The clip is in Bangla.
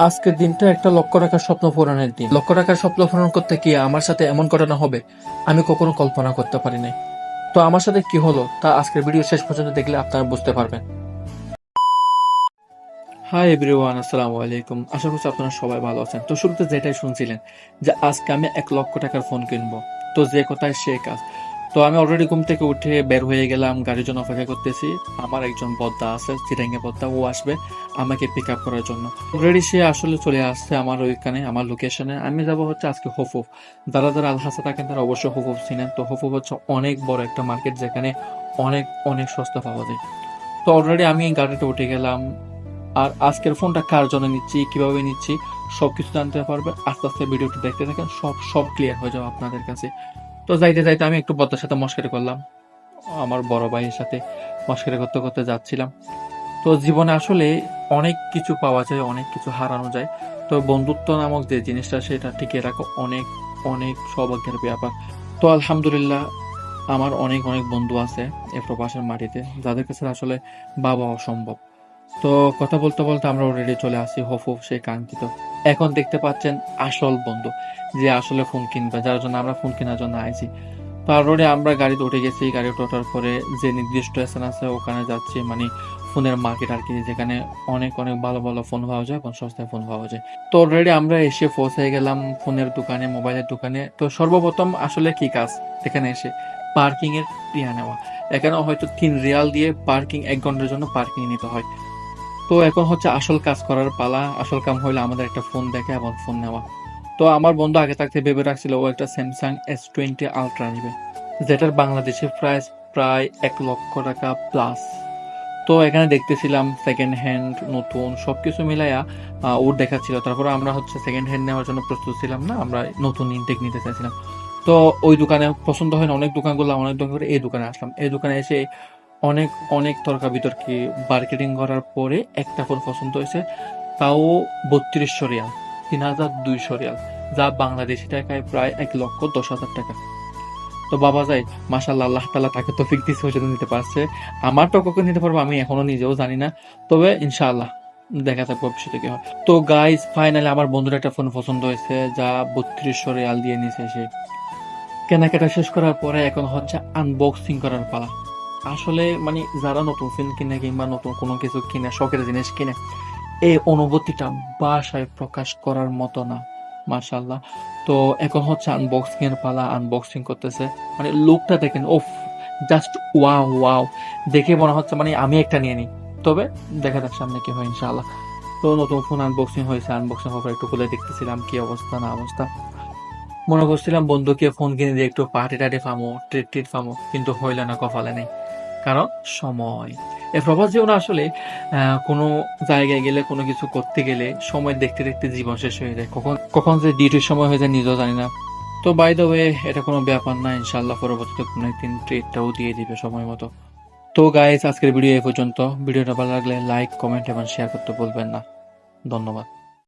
আজকের দিনটা একটা লক্ষ টাকার স্বপ্ন পূরণের দিন। লক্ষ টাকার স্বপ্ন পূরণ করতে গিয়ে আমার সাথে এমন ঘটনা হবে আমি কখনো কল্পনা করতে পারি নাই। তো আমার সাথে কি হলো তা আজকের ভিডিও শেষ পর্যন্ত দেখলে আপনারা বুঝতে পারবেন। হাই এভরিওয়ান, আসসালামু আলাইকুম। আশা করছি আপনারা সবাই ভালো আছেন। তো শুরুতে যেটাই শুনছিলেন যে আজকে আমি 1 লক্ষ টাকার ফোন কিনবো, তো যে কথায় সে কাজ। তো আমি অলরেডি ঘুম থেকে উঠে বের হয়ে গেলাম, গাড়ির জন্য অপেক্ষা করতেছি। আমার একজন বদ্দা আছে, চিটাঙ্গে বদ্দা, ও আসবে আমাকে পিক আপ করার জন্য। অলরেডি সে আসলে চলে আসছে আমার ওইখানে, আমার লোকেশনে। আমি যাব হচ্ছে আজকে হফুফ। যারা যারা আলহাসা থাকেন তারা অবশ্যই হফুফ চিনেন। তো হফুফ হচ্ছে অনেক বড় একটা মার্কেট, যেখানে অনেক অনেক সস্তা পাওয়া যায়। তো অলরেডি আমি গাড়িতে উঠে গেলাম। আর আজকের ফোনটা কার জন্য নিচ্ছি, কিভাবে নিচ্ছি, সবকিছু জানতে পারবেন। আস্তে আস্তে ভিডিওটি দেখতে থাকেন, সব সব ক্লিয়ার হয়ে যাবে আপনাদের কাছে। তো যাইতে যাইতে আমি একটু বদ্দার সাথে মস্কারি করলাম, আমার বড় ভাইয়ের সাথে মস্কারি করতে করতে যাচ্ছিলাম। তো জীবনে আসলে অনেক কিছু পাওয়া যায়, অনেক কিছু হারানো যায়। তো বন্ধুত্ব নামক যে জিনিসটা, সেটা টিকিয়ে রাখা অনেক অনেক সৌভাগ্যের ব্যাপার। তো আলহামদুলিল্লাহ, আমার অনেক অনেক বন্ধু আছে এই প্রবাসের মাটিতে, যাদের কাছে আসলে বাবা অসম্ভব। তো কথা বলতে বলতে আমরা অলরেডি চলে আসি হফুফ, সেই কাঙ্ক্ষিত। এখন দেখতে পাচ্ছেন আসল বন্ধু, যে আসলে ফোন কিনবে, যার জন্য আমরা ফোন কেনার জন্য আইছি। তো অলরেডি আমরা গাড়িতে উঠে গেছি। গাড়িতে ওঠার পরে যে নির্দিষ্ট স্থান আছে ওখানে যাচ্ছি, মানে ফোনের মার্কেট আর কি, যেখানে অনেক অনেক ভালো ভালো ফোন পাওয়া যায় এবং সস্তায় ফোন পাওয়া যায়। তো অলরেডি আমরা এসে পৌঁছে গেলাম ফোনের দোকানে, মোবাইলের দোকানে। তো সর্বপ্রথম আসলে কি কাজ এখানে এসে, পার্কিং এর ইয়া নেওয়া। এখানে হয়তো 3 রিয়াল দিয়ে পার্কিং, 1 ঘন্টার জন্য পার্কিং নিতে হয়। তো এখন হচ্ছে আসল কাজ করার পালা। আসল কাম হইলো আমাদের একটা ফোন দেখা এবং ফোন নেওয়া। তো আমার বন্ধু আগে থাকতে ভেবে রাখছিল ও একটা স্যামসাং S20 আলট্রা নিবে, যেটার বাংলাদেশে প্রাইস প্রায় 1 লক্ষ টাকা প্লাস। তো এখানে দেখতেছিলাম সেকেন্ড হ্যান্ড, নতুন সবকিছু মিলাইয়া ওর দেখাচ্ছিল। তারপরে আমরা হচ্ছে সেকেন্ড হ্যান্ড নেওয়ার জন্য প্রস্তুত ছিলাম না, আমরা নতুন ইনটেক নিতে চাইছিলাম। তো ওই দোকানে পছন্দ হয় না, অনেক দোকানগুলো, অনেক দোকান করে এই দোকানে আসলাম। এই দোকানে এসে অনেক অনেক তর্কা বিতর্কি মার্কেটিং করার পরে একটা ফোন পছন্দ হয়েছে, তাও 3200 রিয়াল, 3200 রিয়াল, যা বাংলাদেশি টাকায় প্রায় 1,10,000 টাকা। তো বাবা যাই, মাশাল্লাহ, আল্লাহ তালা তাকে তৌফিক দিছে, ও যেন নিতে পারছে। আমার তো কখন নিতে পারবো আমি এখনো নিজেও জানি না, তবে ইনশাআল্লাহ দেখা যাক ভবিষ্যতে কি হয়। তো গাইস, ফাইনালি আমার বন্ধুর একটা ফোন পছন্দ হয়েছে, যা 3200 রিয়াল দিয়ে নিছে সে। কেনাকাটা শেষ করার পরে এখন হচ্ছে আনবক্সিং করার পালা। আসলে মানে যারা নতুন ফোন কিনে কিংবা নতুন কোনো কিছু কিনে, শখের জিনিস কিনে, এই অনুভূতিটা ভাষায় প্রকাশ করার মতো না। মাশাআল্লাহ। তো এখন হচ্ছে আনবক্সিং এর পালা, আনবক্সিং করতেছে। মানে লুকটা দেখেন, ওফ, জাস্ট ওয়াও ওয়াও। দেখে মনে হচ্ছে মানে আমি একটা নিয়ে নিই। তবে দেখা যাক সামনে কি হয় ইনশাআল্লাহ। তো নতুন ফোন আনবক্সিং হয়েছে, আনবক্সিং হওয়ার পর একটু খুলে দেখতেছিলাম কি অবস্থা না অবস্থা। মনে করছিলাম বন্ধুকে ফোন কিনে দিয়ে একটু পার্টি টাটি ফামো, ট্রিট টিট ফামো, কিন্তু হইল না, কপালে নেই। কারণ সময়। এই প্রবাস জীবনে আসলে কোনো জায়গায় গেলে, কোনো কিছু করতে গেলে সময় দেখতে দেখতে জীবন শেষ হয়ে যায়। কখন কখন যে ডিউটির সময় হয়ে যায় নিজেও জানি না। তো বাই দ্য ওয়ে, এটা কোনো ব্যাপার না, ইনশাল্লাহ পরবর্তীতে কোনো একদিন ট্রিটটাও দিয়ে দিবে সময় মতো। তো গাইস, আজকের ভিডিও এই পর্যন্ত। ভিডিওটা ভালো লাগলে লাইক, কমেন্ট এবং শেয়ার করতে ভুলবেন না। ধন্যবাদ।